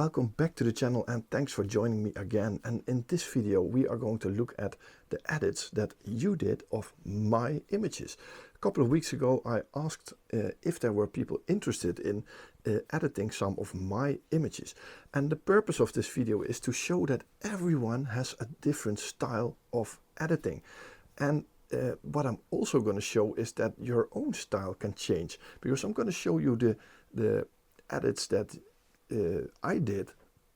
Welcome back to the channel and thanks for joining me again. And in this video we are going to look at the edits that you did of my images. A couple of weeks ago I asked if there were people interested in editing some of my images. And the purpose of this video is to show that everyone has a different style of editing. And what I'm also going to show is that your own style can change, because I'm going to show you the edits that I did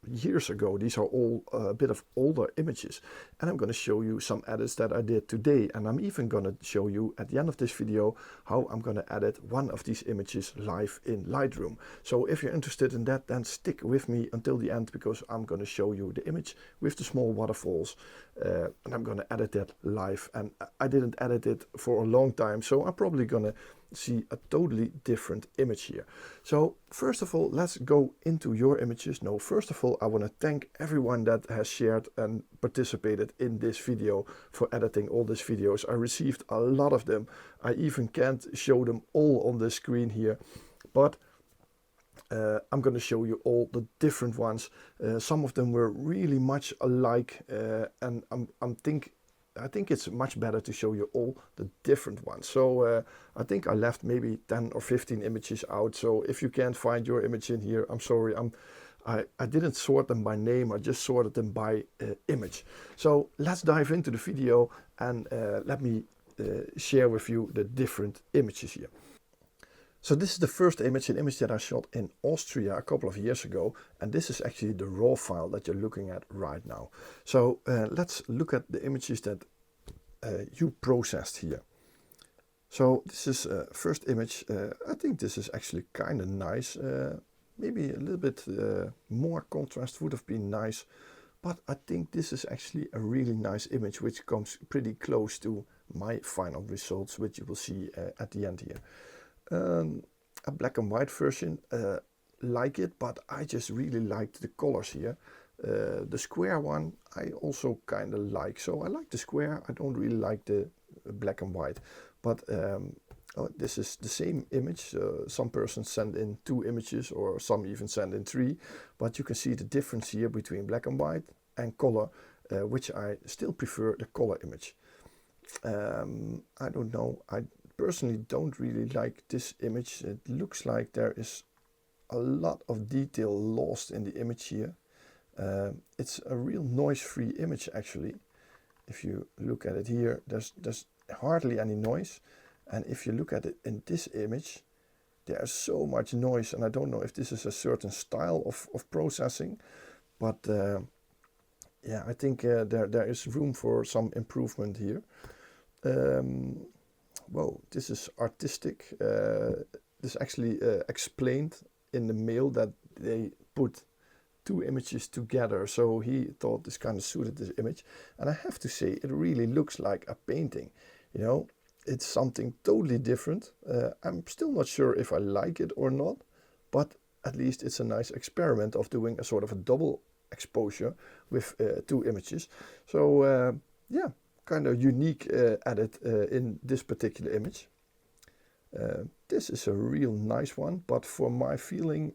years ago. These are all a bit of older images, and I'm going to show you some edits that I did today, and I'm even going to show you at the end of this video how I'm going to edit one of these images live in Lightroom. So if you're interested in that, then stick with me until the end, because I'm going to show you the image with the small waterfalls, and I'm going to edit that live. And I didn't edit it for a long time, so I'm probably going to see a totally different image here. So first of all, let's go into your images. No, first of all, I want to thank everyone that has shared and participated in this video for editing all these videos. I received a lot of them. I even can't show them all on the screen here, but I'm going to show you all the different ones. Some of them were really much alike, and I think it's much better to show you all the different ones. So I think I left maybe 10 or 15 images out. So if you can't find your image in here, I'm sorry. I didn't sort them by name. I just sorted them by image. So let's dive into the video and let me share with you the different images here. So this is the first image, an image that I shot in Austria a couple of years ago, and this is actually the raw file that you're looking at right now. So let's look at the images that you processed here. So this is first image. I think this is actually kind of nice. Maybe a little bit more contrast would have been nice, but I think this is actually a really nice image, which comes pretty close to my final results, which you will see at the end here. A black and white version, like it, but I just really liked the colors here. The square one I also kind of like, so I like the square. I don't really like the black and white, but this is the same image. Some persons send in 2 images, or some even send in 3, but you can see the difference here between black and white and color, which I still prefer the color image. I don't know, I personally don't really like this image. It looks like there is a lot of detail lost in the image here. It's a real noise-free image actually. If you look at it here, there's hardly any noise, and if you look at it in this image, there's so much noise, and I don't know if this is a certain style of processing, but yeah, I think there is room for some improvement here. Whoa, this is artistic. This actually explained in the mail that they put 2 images together, so he thought this kind of suited this image, and I have to say it really looks like a painting. You know, it's something totally different. I'm still not sure if I like it or not, but at least it's a nice experiment of doing a sort of a double exposure with 2 images. So yeah, kind of unique edit in this particular image. This is a real nice one, but for my feeling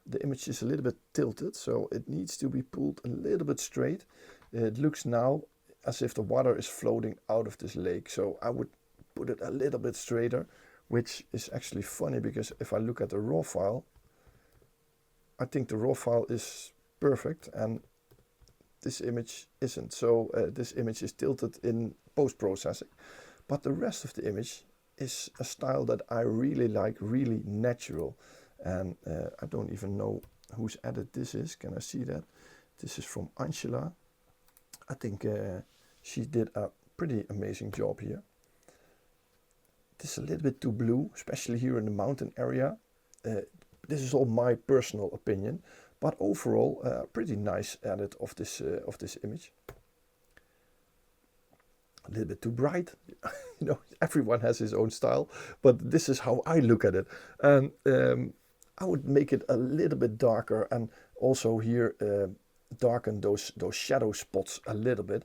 the image is a little bit tilted, so it needs to be pulled a little bit straight. It looks now as if the water is floating out of this lake, so I would put it a little bit straighter, which is actually funny, because if I look at the raw file, I think the raw file is perfect and this image isn't. So this image is tilted in post-processing, but the rest of the image is a style that I really like, really natural. And I don't even know whose edit this is. Can I see that? This is from Angela. I think she did a pretty amazing job here. This is a little bit too blue, especially here in the mountain area. This is all my personal opinion, but overall pretty nice edit of this image. A little bit too bright. You know, everyone has his own style, but this is how I look at it. And I would make it a little bit darker, and also here darken those shadow spots a little bit,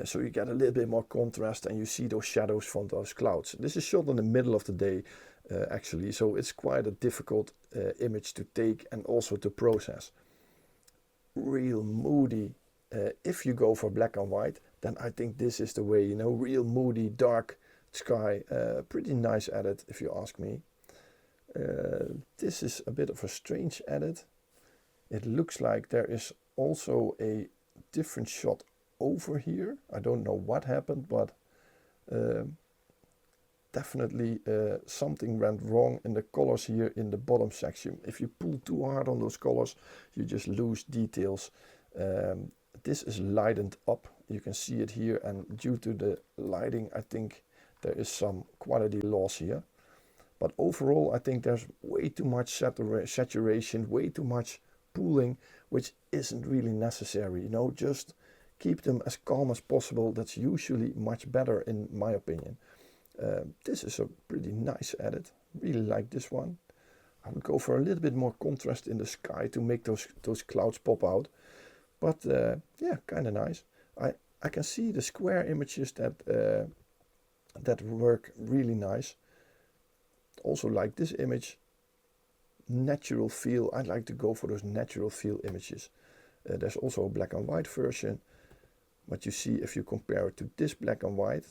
so you get a little bit more contrast and you see those shadows from those clouds. This is shot in the middle of the day, actually, so it's quite a difficult image to take and also to process. Real moody. If you go for black and white, then I think this is the way, you know, real moody, dark sky. Pretty nice edit, if you ask me. This is a bit of a strange edit. It looks like there is also a different shot over here. I don't know what happened, but definitely something went wrong in the colors here in the bottom section. If you pull too hard on those colors, you just lose details. This is lightened up, you can see it here, and due to the lighting I think there is some quality loss here. But overall I think there's way too much saturation, way too much pooling, which isn't really necessary, you know. Just keep them as calm as possible. That's usually much better in my opinion. This is a pretty nice edit, really like this one. I would go for a little bit more contrast in the sky to make those clouds pop out. But yeah, kind of nice. I can see the square images that work really nice. Also like this image, natural feel. I like to go for those natural feel images. There's also a black and white version, but you see if you compare it to this black and white,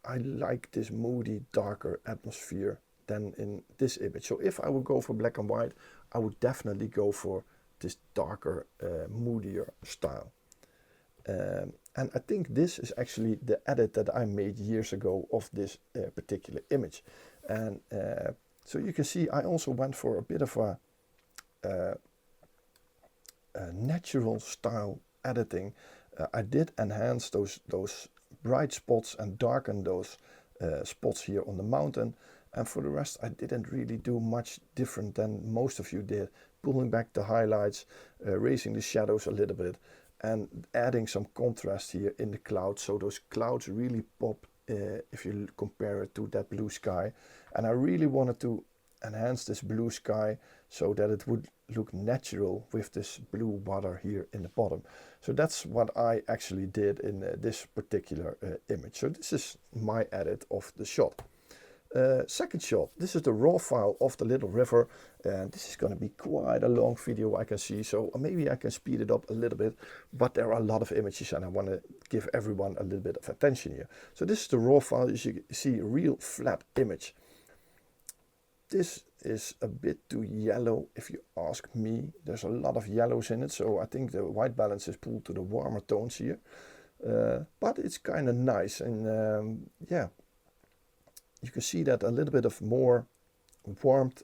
I like this moody, darker atmosphere than in this image. So if I would go for black and white, I would definitely go for this darker, moodier style. And I think this is actually the edit that I made years ago of this particular image. And so you can see I also went for a bit of a natural style editing. I did enhance those bright spots and darken those spots here on the mountain. And for the rest, I didn't really do much different than most of you did. Pulling back the highlights, raising the shadows a little bit, and adding some contrast here in the clouds. So those clouds really pop if you compare it to that blue sky. And I really wanted to enhance this blue sky so that it would look natural with this blue water here in the bottom. So that's what I actually did in this particular image. So this is my edit of the shot. Second shot, this is the raw file of the little river, and this is going to be quite a long video I can see, so maybe I can speed it up a little bit, but there are a lot of images and I want to give everyone a little bit of attention here. So this is the raw file. You see a real flat image. This is a bit too yellow if you ask me. There's a lot of yellows in it, so I think the white balance is pulled to the warmer tones here, but it's kind of nice. And yeah, you can see that a little bit of more warmth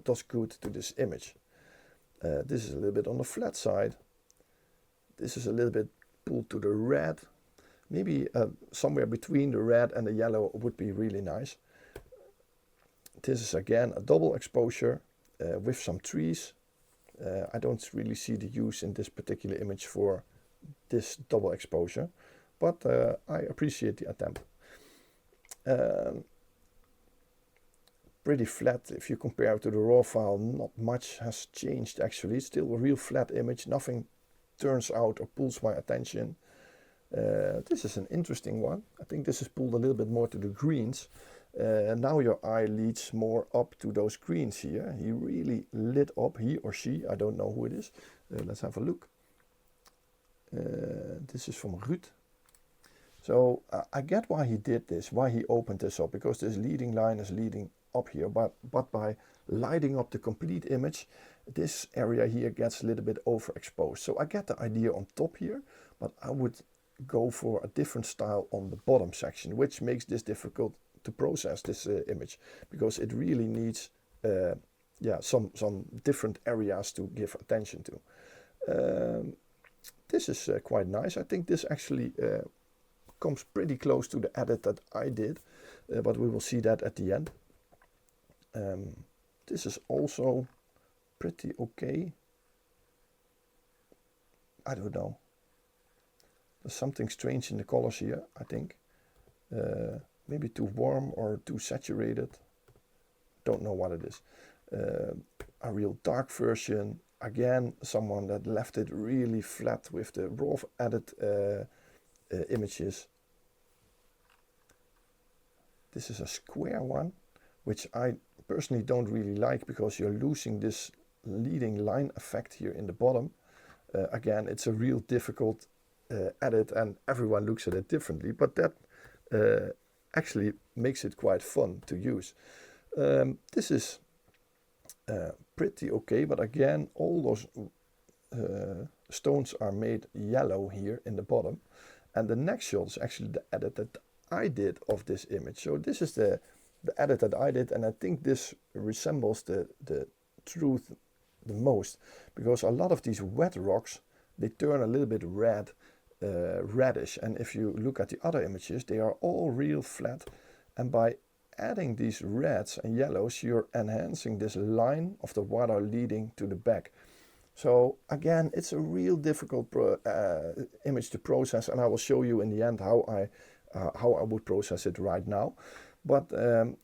does good to this image. This is a little bit on the flat side. This is a little bit pulled to the red. Maybe somewhere between the red and the yellow would be really nice. This is again a double exposure with some trees. I don't really see the use in this particular image for this double exposure, but I appreciate the attempt. Pretty flat if you compare it to the raw file. Not much has changed actually. It's still a real flat image. Nothing turns out or pulls my attention. This is an interesting one. I think this is pulled a little bit more to the greens. Now your eye leads more up to those greens here. He really lit up, he or she, I don't know who it is. Let's have a look. This is from Ruud. So I get why he did this, why he opened this up, because this leading line is leading up here, but by lighting up the complete image, this area here gets a little bit overexposed. So I get the idea on top here, but I would go for a different style on the bottom section, which makes this difficult to process, this image, because it really needs yeah, some different areas to give attention to. This is quite nice. I think this actually comes pretty close to the edit that I did, but we will see that at the end. This is also pretty okay. I don't know. There's something strange in the colors here, I think. Maybe too warm or too saturated. Don't know what it is. A real dark version. Again, someone that left it really flat with the raw edit images. This is a square one which I personally don't really like because you're losing this leading line effect here in the bottom. Again, it's a real difficult edit and everyone looks at it differently, but that actually makes it quite fun to use. This is pretty okay, but again, all those stones are made yellow here in the bottom. And the next shot is actually the edit that I did of this image. So this is the edit that I did, and I think this resembles the truth the most, because a lot of these wet rocks, they turn a little bit reddish, and if you look at the other images, they are all real flat, and by adding these reds and yellows, you're enhancing this line of the water leading to the back. So again, it's a real difficult image to process, and I will show you in the end how I would process it right now. But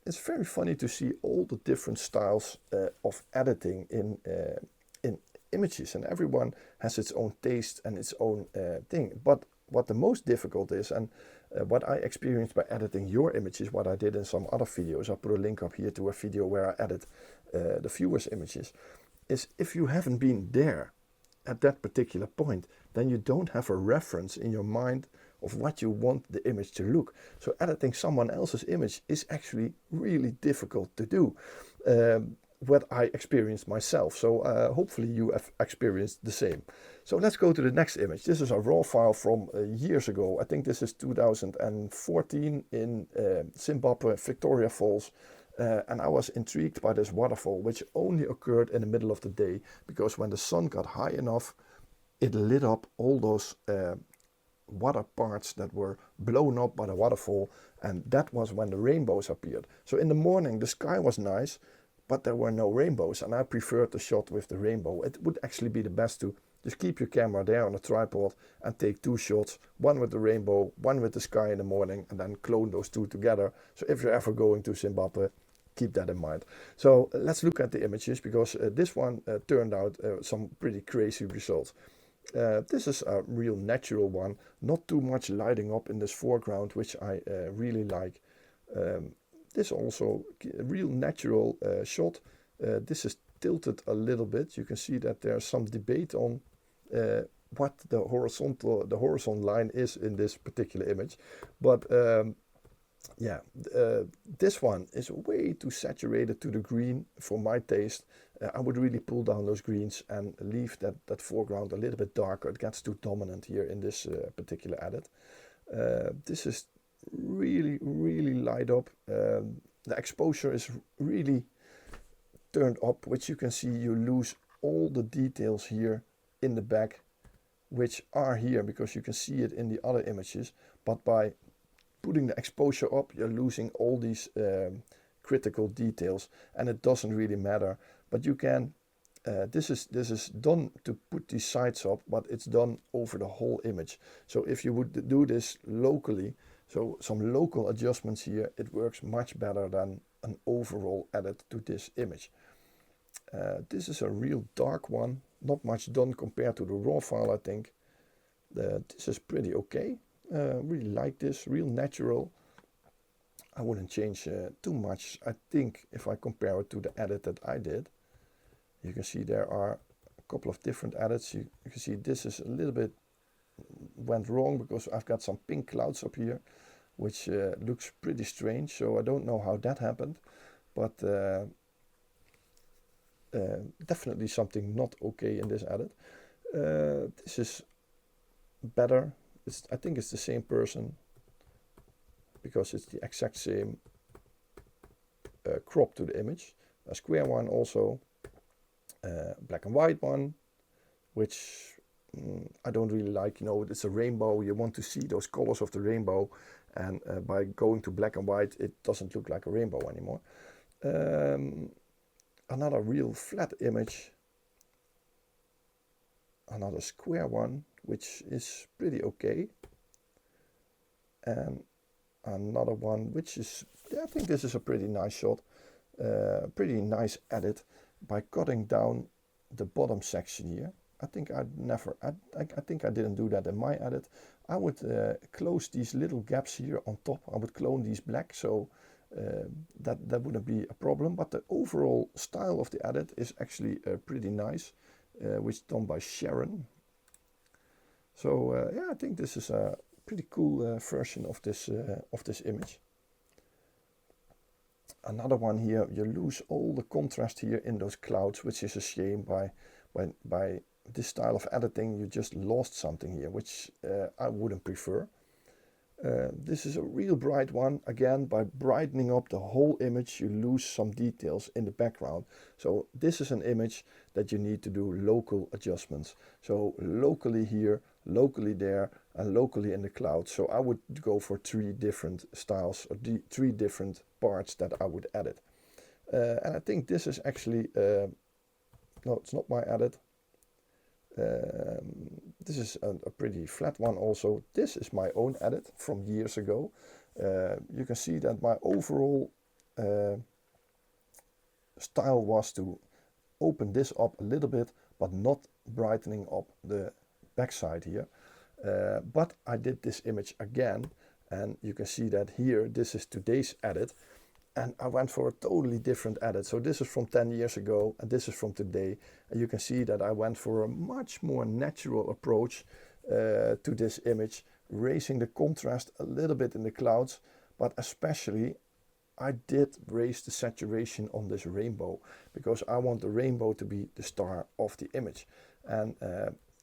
it's very funny to see all the different styles of editing in images, and everyone has its own taste and its own thing. But what the most difficult is, and what I experienced by editing your images, what I did in some other videos, I'll put a link up here to a video where I edit the viewers' images, is if you haven't been there at that particular point, then you don't have a reference in your mind of what you want the image to look. So editing someone else's image is actually really difficult to do. What I experienced myself. So hopefully you have experienced the same. So let's go to the next image. This is a raw file from years ago. I think this is 2014 in Zimbabwe, Victoria Falls. And I was intrigued by this waterfall, which only occurred in the middle of the day, because when the sun got high enough, it lit up all those water parts that were blown up by the waterfall, and that was when the rainbows appeared. So in the morning the sky was nice, but there were no rainbows, and I preferred the shot with the rainbow. It would actually be the best to just keep your camera there on a tripod and take two shots, one with the rainbow, one with the sky in the morning, and then clone those two together. So if you're ever going to Zimbabwe, keep that in mind. So let's look at the images, because this one turned out some pretty crazy results. This is a real natural one, not too much lighting up in this foreground, which I really like. This also a real natural shot. This is tilted a little bit. You can see that there's some debate on what the horizontal line is in this particular image, but yeah, this one is way too saturated to the green for my taste. I would really pull down those greens and leave that foreground a little bit darker. It gets too dominant here in this particular edit. This is really light up. The exposure is really turned up, which you can see you lose all the details here in the back, which are here because you can see it in the other images, but by putting the exposure up, you're losing all these critical details, and it doesn't really matter. But you can, this is done to put these sides up, but it's done over the whole image. So if you would do this locally, so some local adjustments here, it works much better than an overall edit to this image. This is a real dark one, not much done compared to the raw file, I think. This is pretty okay. Really like this, real natural. I wouldn't change too much. I think if I compare it to the edit that I did, you can see there are a couple of different edits. You can see this is a little bit went wrong because I've got some pink clouds up here, which looks pretty strange. So I don't know how that happened, but definitely something not okay in this edit. This is better. I think it's the same person, because it's the exact same crop to the image. A square one also, black and white one, which I don't really like. You know, it's a rainbow. You want to see those colors of the rainbow, and by going to black and white, it doesn't look like a rainbow anymore. Another real flat image. Another square one, which is pretty okay. And another one, which is, yeah, I think this is a pretty nice shot. Pretty nice edit by cutting down the bottom section here. I think I think I didn't do that in my edit. I would close these little gaps here on top. I would clone these black, so that wouldn't be a problem. But the overall style of the edit is actually pretty nice, which is done by Sharon. So yeah, I think this is a pretty cool version of this image. Another one here, you lose all the contrast here in those clouds, which is a shame. By this style of editing, you just lost something here, which I wouldn't prefer. This is a real bright one. Again, by brightening up the whole image, you lose some details in the background. So this is an image that you need to do local adjustments. So locally here, locally there, and locally in the cloud. So I would go for 3 different styles, or 3 different parts that I would edit. And I think this is actually, no, it's not my edit. This is a pretty flat one also. This is my own edit from years ago. You can see that my overall style was to open this up a little bit, but not brightening up the backside here. But I did this image again, and you can see that here, this is today's edit. And I went for a totally different edit. So this is from 10 years ago, and this is from today. And you can see that I went for a much more natural approach to this image, raising the contrast a little bit in the clouds, but especially I did raise the saturation on this rainbow, because I want the rainbow to be the star of the image. And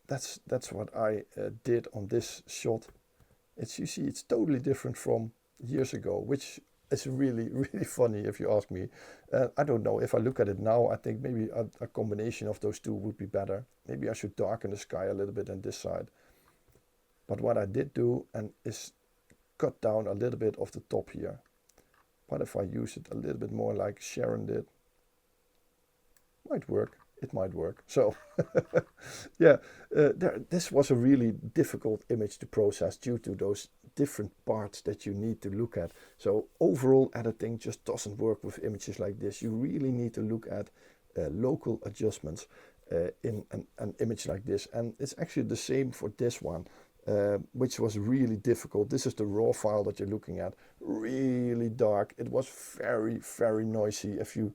that's what I did on this shot. You see, it's totally different from years ago, which is really, really funny if you ask me. I don't know, if I look at it now, I think maybe a combination of those two would be better. Maybe I should darken the sky a little bit on this side. But what I did do is cut down a little bit of the top here. But if I use it a little bit more like Sharon did, might work. It might work. So yeah, this was a really difficult image to process due to those different parts that you need to look at. So overall editing just doesn't work with images like this. You really need to look at local adjustments in an image like this. And it's actually the same for this one, which was really difficult. This is the raw file that you're looking at. Really dark. It was very, very noisy. If you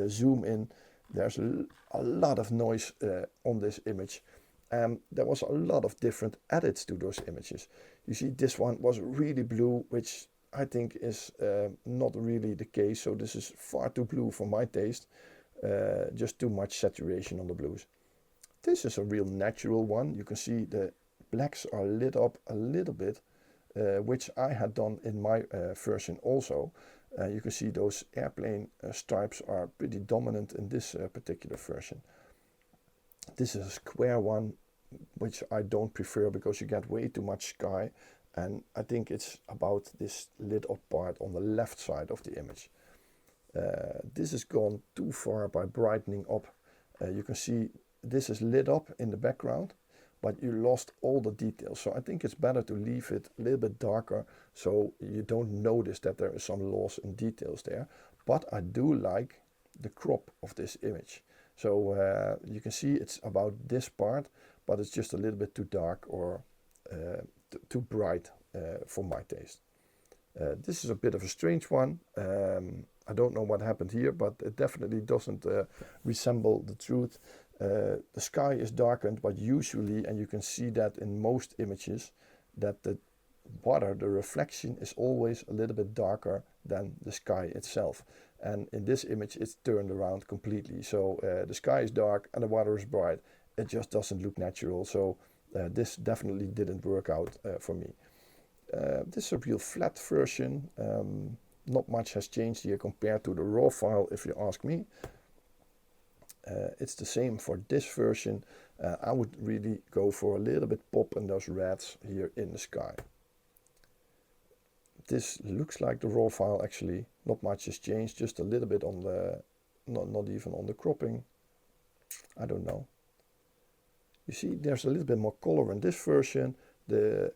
zoom in, there's a lot of noise on this image. There was a lot of different edits to those images. You see, this one was really blue, which I think is not really the case. So this is far too blue for my taste. Just too much saturation on the blues. This is a real natural one. You can see the blacks are lit up a little bit, which I had done in my version also. You can see those airplane stripes are pretty dominant in this particular version. This is a square one, which I don't prefer because you get way too much sky, and I think it's about this lit up part on the left side of the image. This has gone too far by brightening up. You can see this is lit up in the background, but you lost all the details. So I think it's better to leave it a little bit darker so you don't notice that there is some loss in details there. But I do like the crop of this image. So you can see it's about this part, but it's just a little bit too dark or too bright for my taste. This is a bit of a strange one. I don't know what happened here, but it definitely doesn't resemble the truth. The sky is darkened, but usually, and you can see that in most images, that the water, the reflection is always a little bit darker than the sky itself. And in this image, it's turned around completely. So the sky is dark and the water is bright. It just doesn't look natural. So this definitely didn't work out for me. This is a real flat version. Not much has changed here compared to the raw file, if you ask me. It's the same for this version. I would really go for a little bit pop in those reds here in the sky. This looks like the raw file actually. Not much has changed, just a little bit on the, not even on the cropping. I don't know. You see, there's a little bit more color in this version. The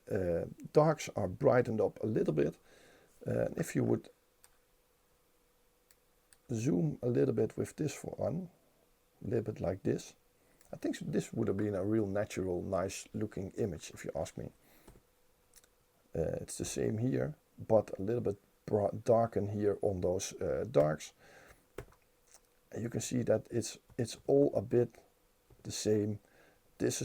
darks are brightened up a little bit. If you would zoom a little bit with this one, a little bit like this, I think this would have been a real natural, nice looking image, if you ask me. It's the same here, but a little bit darken here on those darks. And you can see that it's all a bit the same. This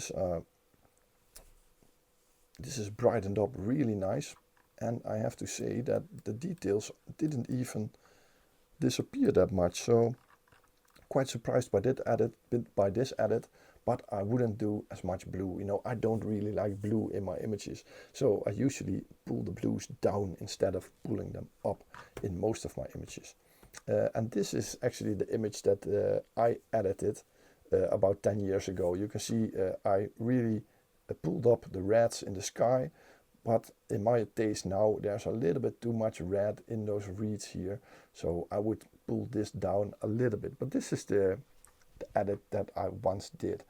is brightened up really nice, and I have to say that the details didn't even disappear that much. So quite surprised by this edit, but I wouldn't do as much blue. You know, I don't really like blue in my images, so I usually pull the blues down instead of pulling them up in most of my images. And this is actually the image that I edited about 10 years ago. You can see I really pulled up the reds in the sky, but in my taste now there's a little bit too much red in those reeds here, so I would pull this down a little bit. But this is the edit that I once did.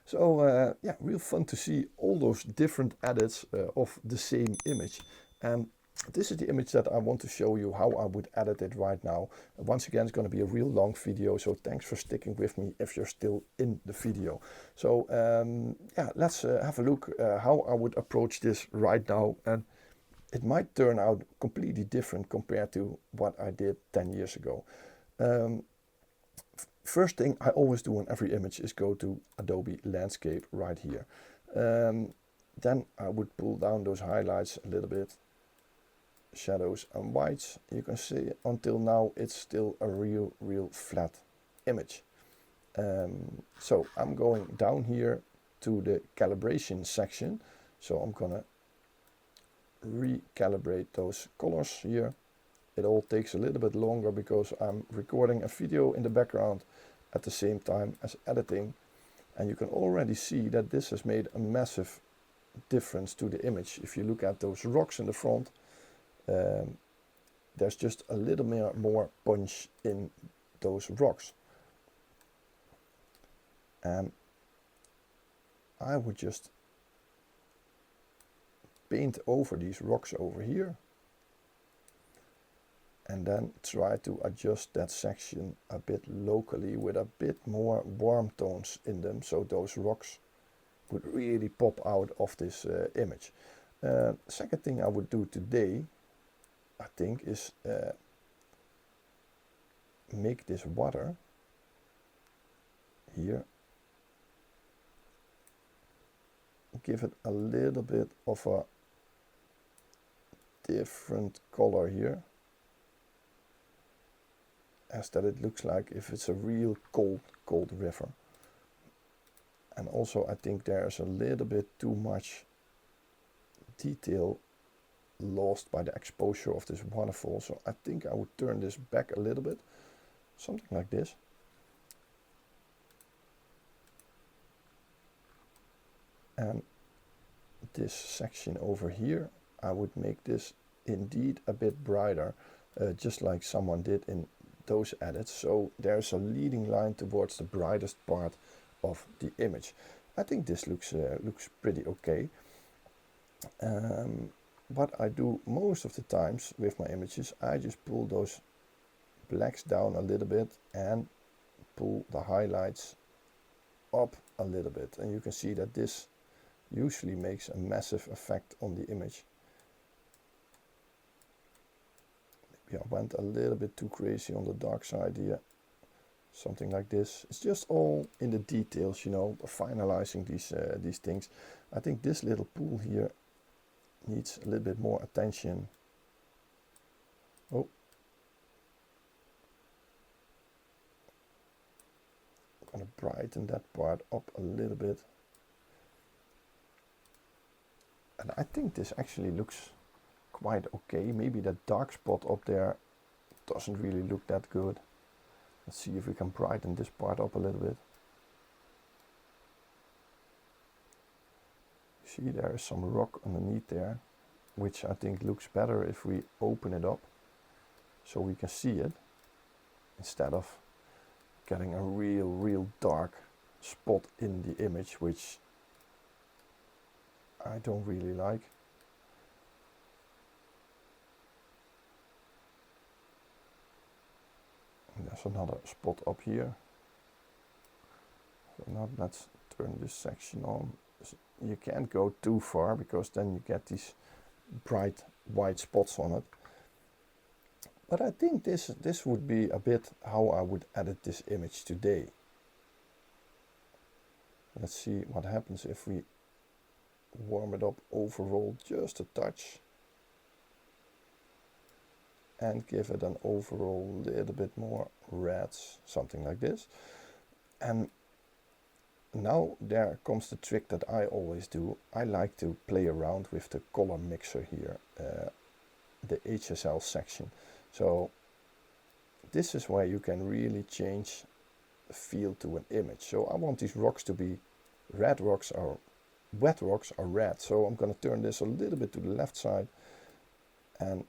So yeah, real fun to see all those different edits of the same image. And this is the image that I want to show you how I would edit it right now. Once again, it's going to be a real long video, so thanks for sticking with me if you're still in the video. So yeah, let's have a look how I would approach this right now, and it might turn out completely different compared to what I did 10 years ago. First thing I always do on every image is go to Adobe Landscape right here. Then I would pull down those highlights a little bit, shadows and whites. You can see until now it's still a real flat image. So I'm going down here to the calibration section. So I'm gonna recalibrate those colors here. It all takes a little bit longer because I'm recording a video in the background at the same time as editing, and you can already see that this has made a massive difference to the image. If you look at those rocks in the front, there's just a little more punch in those rocks, and I would just paint over these rocks over here, and then try to adjust that section a bit locally with a bit more warm tones in them, so those rocks would really pop out of this image. Second thing I would do today, I think, is make this water here, give it a little bit of a different color here, as that it looks like if it's a real cold river. And also I think there's a little bit too much detail lost by the exposure of this waterfall, so I think I would turn this back a little bit, something like this. And this section over here, I would make this indeed a bit brighter, just like someone did in those edits, so there's a leading line towards the brightest part of the image. I think this looks pretty okay. What I do most of the times with my images, I just pull those blacks down a little bit and pull the highlights up a little bit, and you can see that this usually makes a massive effect on the image. Maybe I went a little bit too crazy on the dark side here, something like this. It's just all in the details, you know, finalizing these things. I think this little pool here needs a little bit more attention. Oh, I'm gonna brighten that part up a little bit, and I think this actually looks quite okay. Maybe that dark spot up there doesn't really look that good. Let's see if we can brighten this part up a little bit. See, there is some rock underneath there, which I think looks better if we open it up so we can see it, instead of getting a real dark spot in the image, which I don't really like. And there's another spot up here. So now let's turn this section on. You can't go too far because then you get these bright white spots on it. But I think this would be a bit how I would edit this image today. Let's see what happens if we warm it up overall just a touch and give it an overall little bit more reds, something like this. And now there comes the trick that I always do. I like to play around with the color mixer here, the HSL section. So this is where you can really change the feel to an image. So I want these rocks to be red rocks, or wet rocks are red. So I'm going to turn this a little bit to the left side and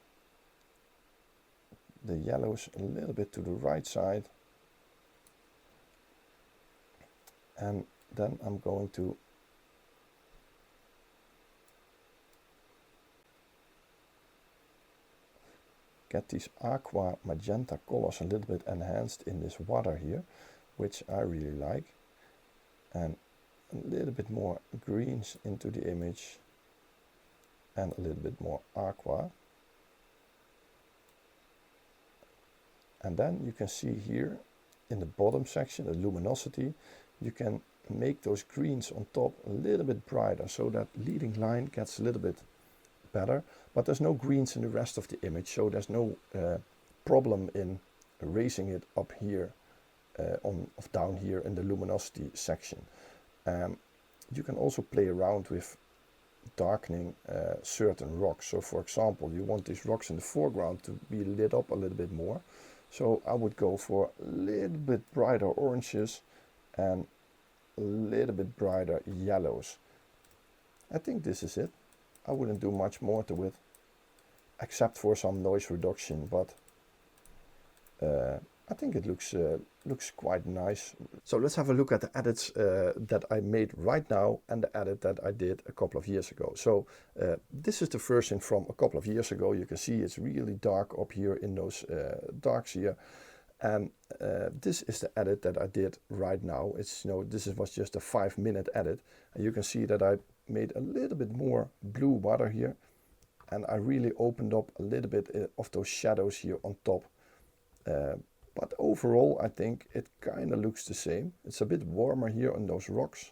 the yellows a little bit to the right side. And then I'm going to get these aqua magenta colors a little bit enhanced in this water here, which I really like. And a little bit more greens into the image and a little bit more aqua. And then you can see here in the bottom section, the luminosity, you can make those greens on top a little bit brighter, so that leading line gets a little bit better. But there's no greens in the rest of the image, so there's no problem in raising it up here, down here in the luminosity section. You can also play around with darkening certain rocks. So for example, you want these rocks in the foreground to be lit up a little bit more. So I would go for a little bit brighter oranges and a little bit brighter yellows. I think this is it. I wouldn't do much more to it, except for some noise reduction, but I think it looks quite nice. So let's have a look at the edits that I made right now and the edit that I did a couple of years ago. So this is the version from a couple of years ago. You can see it's really dark up here in those darks here. And this is the edit that I did right now. It's, this was just a 5-minute edit. And you can see that I made a little bit more blue water here. And I really opened up a little bit of those shadows here on top. But overall, I think it kind of looks the same. It's a bit warmer here on those rocks,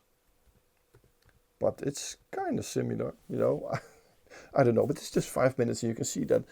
but it's kind of similar, I don't know, but it's just 5 minutes and you can see that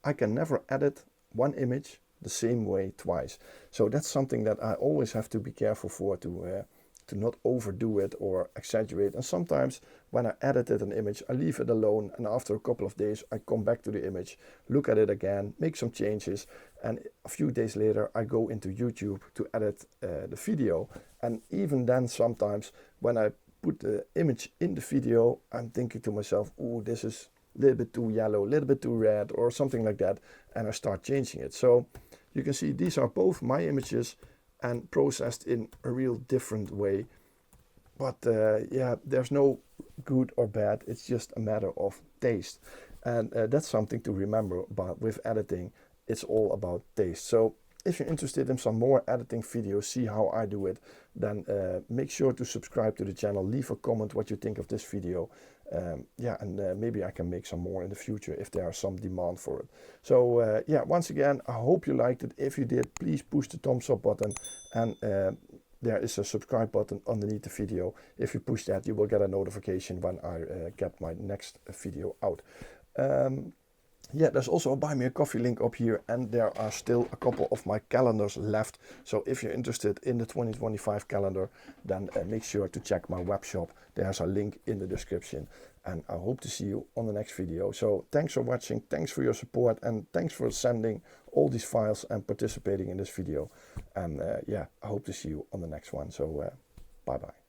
I can never edit one image the same way twice. So that's something that I always have to be careful for, to not overdo it or exaggerate. And sometimes when I edited an image, I leave it alone, and after a couple of days I come back to the image, look at it again, make some changes, and a few days later I go into YouTube to edit the video. And even then, sometimes when I put the image in the video, I'm thinking to myself, oh, this is a little bit too yellow, a little bit too red, or something like that, and I start changing it. So you can see these are both my images and processed in a real different way. But yeah, there's no good or bad, it's just a matter of taste. And that's something to remember about with editing. It's all about taste. So if you're interested in some more editing videos, see how I do it, then make sure to subscribe to the channel, leave a comment what you think of this video. Yeah, and maybe I can make some more in the future if there is some demand for it. So yeah, once again, I hope you liked it. If you did, please push the thumbs up button, and there is a subscribe button underneath the video. If you push that, you will get a notification when I get my next video out. Yeah, there's also a buy me a coffee link up here, and there are still a couple of my calendars left. So if you're interested in the 2025 calendar, then make sure to check my web shop. There's a link in the description, and I hope to see you on the next video. So thanks for watching, thanks for your support, and thanks for sending all these files and participating in this video. And yeah, I hope to see you on the next one. So bye bye.